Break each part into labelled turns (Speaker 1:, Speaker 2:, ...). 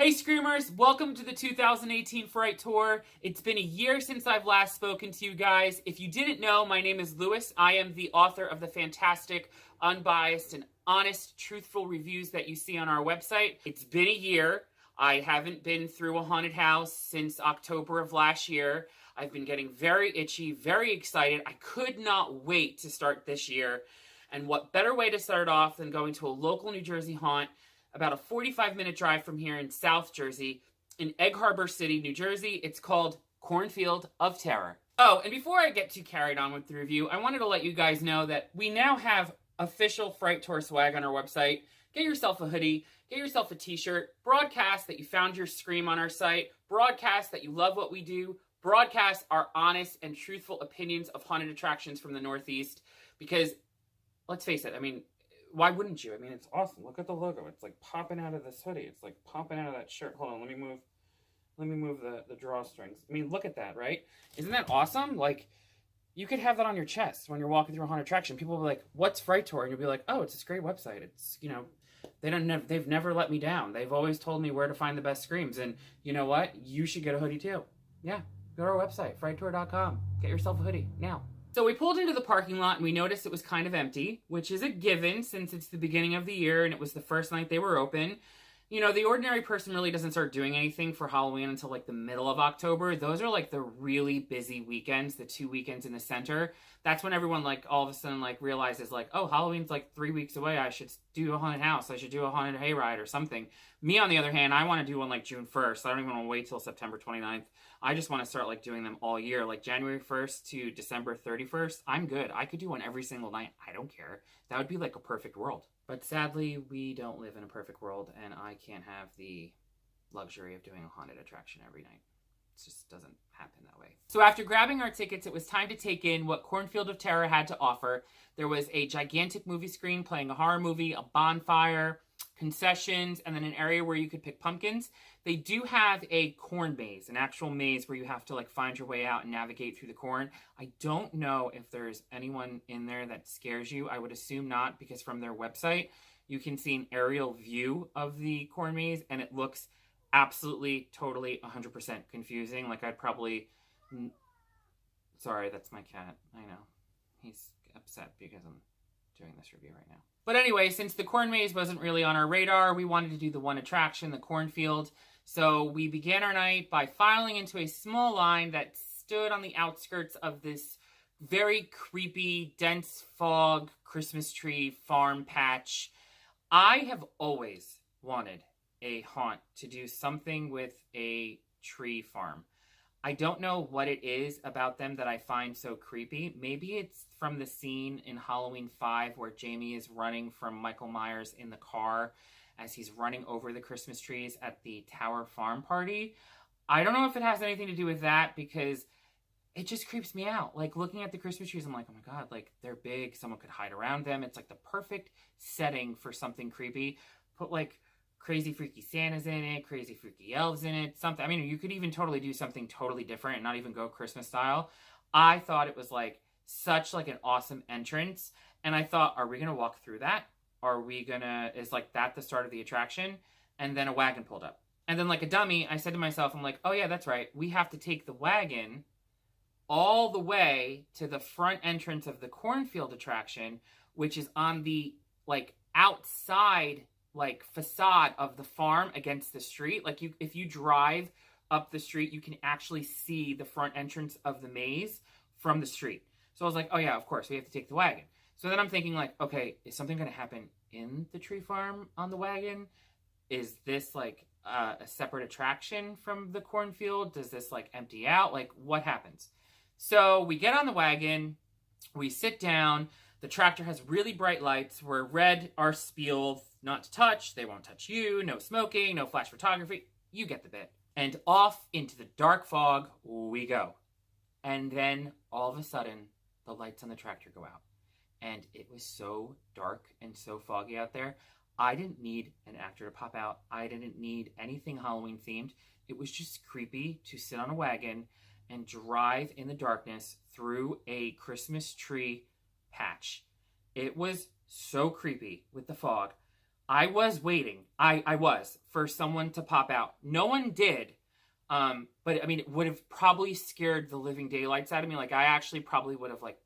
Speaker 1: Hey Screamers, welcome to the 2018 Fright Tour. It's been a year since I've last spoken to you guys. If you didn't know, my name is Lewis. I am the author of the fantastic, unbiased, and honest, truthful reviews that you see on our website. It's been a year. I haven't been through a haunted house since October of last year. I've been getting very itchy, very excited. I could not wait to start this year. And what better way to start off than going to a local New Jersey haunt about a 45-minute drive from here in South Jersey, in Egg Harbor City, New Jersey. It's called Cornfield of Terror. Oh, and before I get too carried on with the review, I wanted to let you guys know that we now have official Fright Tour swag on our website. Get yourself a hoodie, get yourself a t-shirt, broadcast that you found your Scream on our site, broadcast that you love what we do, broadcast our honest and truthful opinions of haunted attractions from the Northeast, because, let's face it, I mean, why wouldn't you? I mean, it's awesome. Look at the logo. It's like popping out of this hoodie. It's like popping out of that shirt. Hold on, let me move the drawstrings. I mean, look at that, right? Isn't that awesome? Like, you could have that on your chest when you're walking through a haunted attraction. People will be like, what's Fright Tour? And you'll be like, oh, it's this great website. It's, you know, they've never let me down. They've always told me where to find the best Screams. And you know what? You should get a hoodie too. Yeah, go to our website, FrightTour.com. Get yourself a hoodie now. So we pulled into the parking lot and we noticed it was kind of empty, which is a given since it's the beginning of the year and it was the first night they were open. You know, the ordinary person really doesn't start doing anything for Halloween until like the middle of October. Those are like the really busy weekends, the 2 weekends in the center. That's when everyone like all of a sudden like realizes like, oh, Halloween's like 3 weeks away. I should do a haunted house. I should do a haunted hayride or something. Me, on the other hand, I want to do one like June 1st. I don't even want to wait till September 29th. I just want to start like doing them all year, like January 1st to December 31st. I'm good. I could do one every single night. I don't care. That would be like a perfect world. But sadly, we don't live in a perfect world, and I can't have the luxury of doing a haunted attraction every night. It just doesn't happen that way. So after grabbing our tickets, it was time to take in what Cornfield of Terror had to offer. There was a gigantic movie screen playing a horror movie, a bonfire, concessions, and then an area where you could pick pumpkins. They do have a corn maze, an actual maze where you have to like find your way out and navigate through the corn. I don't know if there's anyone in there that scares you. I would assume not, because from their website, you can see an aerial view of the corn maze and it looks absolutely, totally, 100% confusing. Like I'd probably... Sorry, that's my cat. I know. He's upset because I'm doing this review right now. But anyway, since the corn maze wasn't really on our radar, we wanted to do the one attraction, the cornfield. So we began our night by filing into a small line that stood on the outskirts of this very creepy, dense fog Christmas tree farm patch. I have always wanted a haunt to do something with a tree farm. I don't know what it is about them that I find so creepy. Maybe it's from the scene in Halloween 5 where Jamie is running from Michael Myers in the car as he's running over the Christmas trees at the Tower Farm Party. I don't know if it has anything to do with that because it just creeps me out. Like looking at the Christmas trees, I'm like, oh my God, like they're big. Someone could hide around them. It's like the perfect setting for something creepy. Put like crazy freaky Santas in it, crazy freaky elves in it, something. I mean, you could even totally do something totally different and not even go Christmas style. I thought it was like such like an awesome entrance. And I thought, are we going to walk through that? Is like that the start of the attraction? And then a wagon pulled up. And then like a dummy, I said to myself, I'm like, oh yeah, that's right. We have to take the wagon all the way to the front entrance of the cornfield attraction, which is on the like outside like facade of the farm against the street. Like if you drive up the street, you can actually see the front entrance of the maze from the street. So I was like, oh yeah, of course, we have to take the wagon. So then I'm thinking like, okay, is something going to happen in the tree farm on the wagon? Is this like a separate attraction from the cornfield? Does this like empty out? Like what happens? So we get on the wagon, we sit down. The tractor has really bright lights. We're red, our spiel, not to touch, they won't touch you, no smoking, no flash photography. You get the bit. And off into the dark fog we go. And then all of a sudden, the lights on the tractor go out. And it was so dark and so foggy out there. I didn't need an actor to pop out. I didn't need anything Halloween themed. It was just creepy to sit on a wagon and drive in the darkness through a Christmas tree patch. It was so creepy with the fog. I was waiting. I was for someone to pop out. No one did. But I mean, it would have probably scared the living daylights out of me. Like, I actually probably would have, like,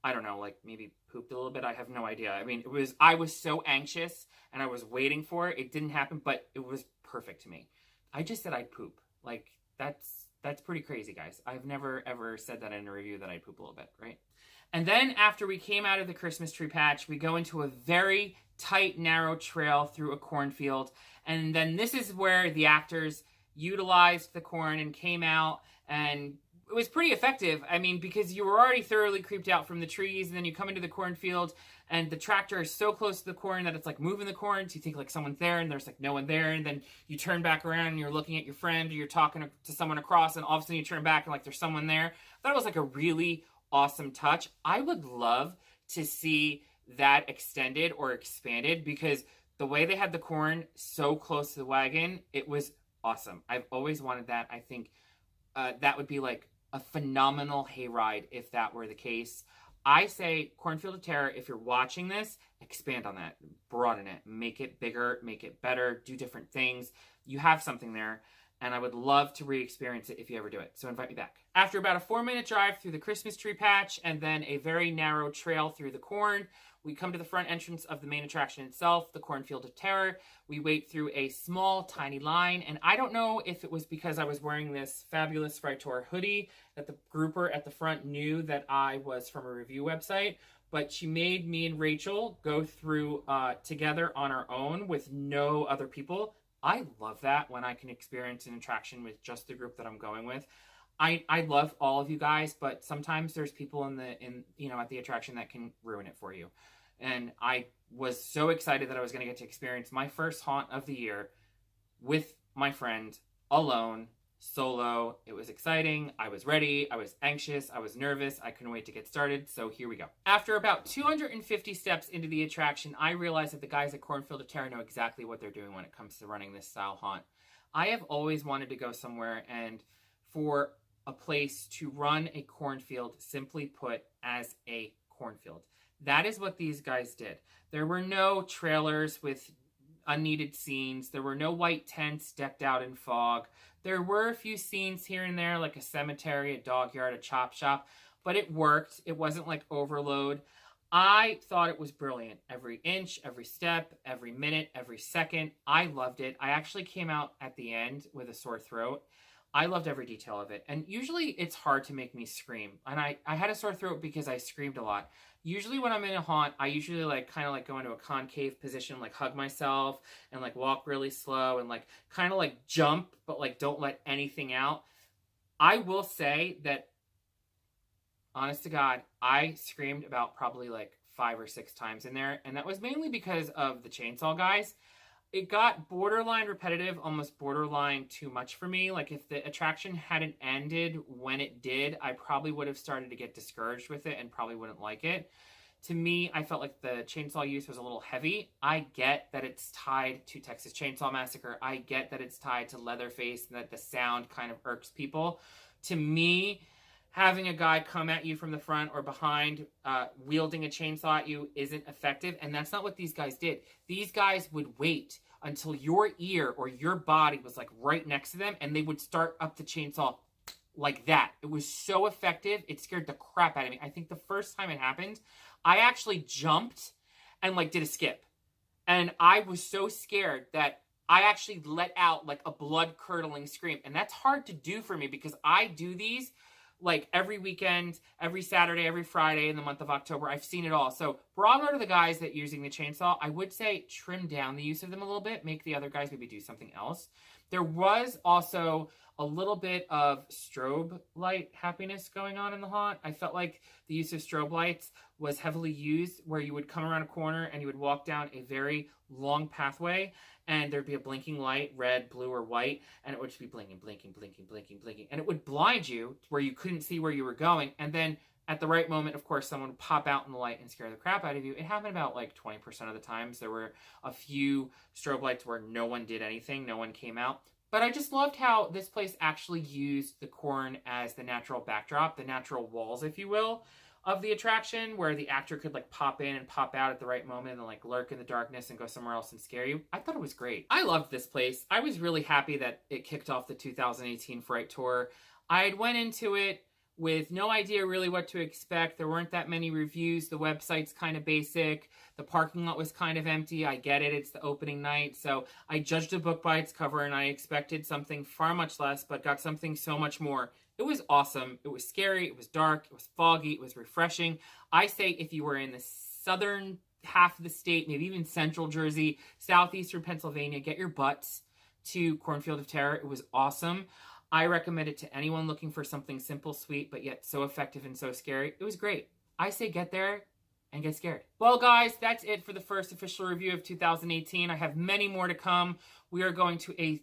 Speaker 1: I don't know, like maybe pooped a little bit. I have no idea. I mean, I was so anxious and I was waiting for it. It didn't happen, but it was perfect to me. I just said I'd poop. Like, that's pretty crazy, guys. I've never ever said that in a review that I'd poop a little bit, right? And then after we came out of the Christmas tree patch, we go into a very tight, narrow trail through a cornfield. And then this is where the actors utilized the corn and came out, and it was pretty effective. I mean, because you were already thoroughly creeped out from the trees, and then you come into the cornfield, and the tractor is so close to the corn that it's like moving the corn, so you think like someone's there, and there's like no one there, and then you turn back around, and you're looking at your friend, or you're talking to someone across, and all of a sudden you turn back, and like there's someone there. I thought it was like a really awesome touch. I would love to see that extended or expanded, because the way they had the corn so close to the wagon, it was awesome. I've always wanted that. I think that would be like a phenomenal hayride if that were the case. I say Cornfield of Terror, if you're watching this, expand on that, broaden it, make it bigger, make it better, do different things. You have something there, and I would love to re-experience it if you ever do it. So invite me back. After about a 4-minute drive through the Christmas tree patch and then a very narrow trail through the corn, we come to the front entrance of the main attraction itself, the Cornfield of Terror. We wait through a small, tiny line, and I don't know if it was because I was wearing this fabulous FrightTour hoodie that the grouper at the front knew that I was from a review website, but she made me and Rachel go through together on our own with no other people. I love that when I can experience an attraction with just the group that I'm going with. I love all of you guys, but sometimes there's people at the attraction that can ruin it for you. And I was so excited that I was going to get to experience my first haunt of the year with my friend, alone, solo. It was exciting. I was ready. I was anxious. I was nervous. I couldn't wait to get started. So here we go. After about 250 steps into the attraction, I realized that the guys at Cornfield of Terror know exactly what they're doing when it comes to running this style haunt. I have always wanted to go somewhere and for a place to run a cornfield, simply put, as a cornfield. That is what these guys did. There were no trailers with unneeded scenes. There were no white tents decked out in fog. There were a few scenes here and there, like a cemetery, a dog yard, a chop shop, but it worked. It wasn't like overload. I thought it was brilliant. Every inch, every step, every minute, every second. I loved it. I actually came out at the end with a sore throat. I loved every detail of it. And usually it's hard to make me scream. And I had a sore throat because I screamed a lot. Usually when I'm in a haunt, I usually kind of go into a concave position, like hug myself and walk really slow and kind of jump, but don't let anything out. I will say that, honest to God, I screamed about probably 5 or 6 times in there. And that was mainly because of the chainsaw guys. It got borderline repetitive, almost borderline too much for me. If the attraction hadn't ended when it did, I probably would have started to get discouraged with it and probably wouldn't like it. To me, I felt like the chainsaw use was a little heavy. I get that it's tied to Texas Chainsaw Massacre. I get that it's tied to Leatherface and that the sound kind of irks people. To me, having a guy come at you from the front or behind, wielding a chainsaw at you isn't effective, and that's not what these guys did. These guys would wait until your ear or your body was right next to them, and they would start up the chainsaw like that. It was so effective, it scared the crap out of me. I think the first time it happened, I actually jumped and did a skip. And I was so scared that I actually let out a blood-curdling scream. And that's hard to do for me because I do these every weekend, every Saturday, every Friday in the month of October. I've seen it all. So bravo to the guys that using the chainsaw. I would say trim down the use of them a little bit. Make the other guys maybe do something else. There was also a little bit of strobe light happiness going on in the haunt. I felt like the use of strobe lights was heavily used where you would come around a corner and you would walk down a very long pathway and there'd be a blinking light, red, blue, or white, and it would just be blinking, blinking, blinking, blinking, blinking. And it would blind you where you couldn't see where you were going. And then at the right moment, of course, someone would pop out in the light and scare the crap out of you. It happened about 20% of the times. There were a few strobe lights where no one did anything, no one came out. But I just loved how this place actually used the corn as the natural backdrop, the natural walls, if you will. of the attraction where the actor could like pop in and pop out at the right moment and like lurk in the darkness and go somewhere else and scare you. I thought it was great. I loved this place. I was really happy that it kicked off the 2018 Fright Tour. I had went into it with no idea really what to expect. There weren't that many reviews. The website's kind of basic. The parking lot was kind of empty. I get it. It's the opening night. So I judged a book by its cover and I expected something far much less, but got something so much more. It was awesome. It was scary. It was dark. It was foggy. It was refreshing. I say if you were in the southern half of the state, maybe even central Jersey, southeastern Pennsylvania, get your butts to Cornfield of Terror. It was awesome. I recommend it to anyone looking for something simple, sweet, but yet so effective and so scary. It was great. I say get there and get scared. Well, guys, that's it for the first official review of 2018. I have many more to come. We are going to a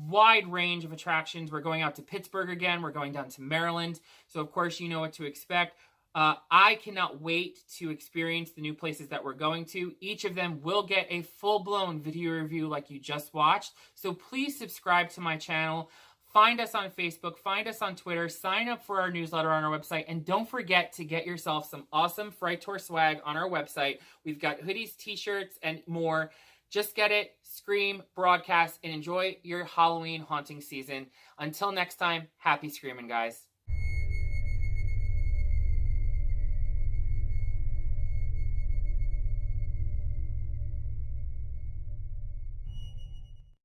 Speaker 1: wide range of attractions. We're going out to Pittsburgh again. We're going down to Maryland. So, of course, you know what to expect. I cannot wait to experience the new places that we're going to. Each of them will get a full-blown video review like you just watched. So please subscribe to my channel. Find us on Facebook, find us on Twitter, sign up for our newsletter on our website, and don't forget to get yourself some awesome Fright Tour swag on our website. We've got hoodies, t-shirts, and more. Just get it, scream, broadcast, and enjoy your Halloween haunting season. Until next time, happy screaming, guys.